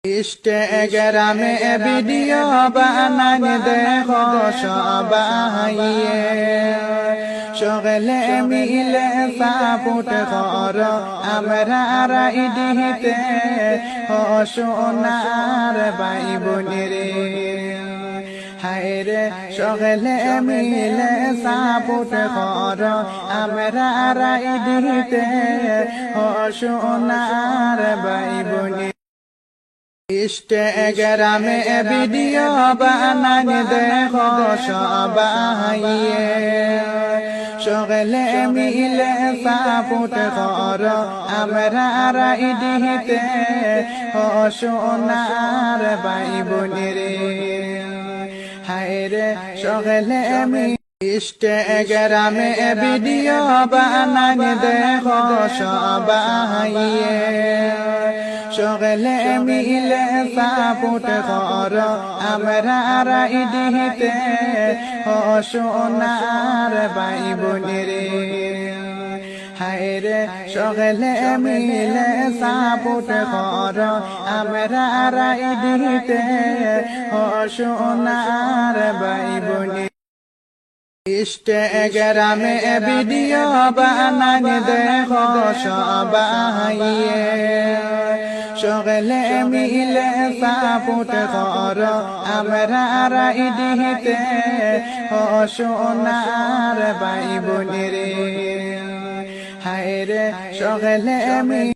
ইনস্টাগ্রামে ভিডিও বানানি দেখো সবাই সগলে মিলে সাপোর্ট করো আমরা রাইডিতে ও সোনার ভাই বোনেরে হায়রে সগলে মিলে সাপোর্ট করো আমরা রাইডিতে ও সোনার ভাই বোনেরে ইনস্টাগ্রামে ভিডিও বানানি দেখো সবাই সগলে মিলে সাপোর্ট করো আমরা রাইডিতে ও সোনার ভাই বোনেরে হায়রে সগলে ইনস্টাগ্রামে ভিডিও বানানি দেখো সবাই সগলে মিলে সাপোর্ট করো আমরা রাইডিতে ও সোনার ভাই বোনেরে হায়রে সগলে মিলে সাপোর্ট করো আমরা রাইডিতে ও সোনার ভাই বোনেরে ইনস্টাগ্রামে ভিডিও বানানি দেখো সবাই সগলে মিলে সাপোর্ট করো আমরা রাইডিতে ও সোনার ভাই বোনেরে হায়রে সগলে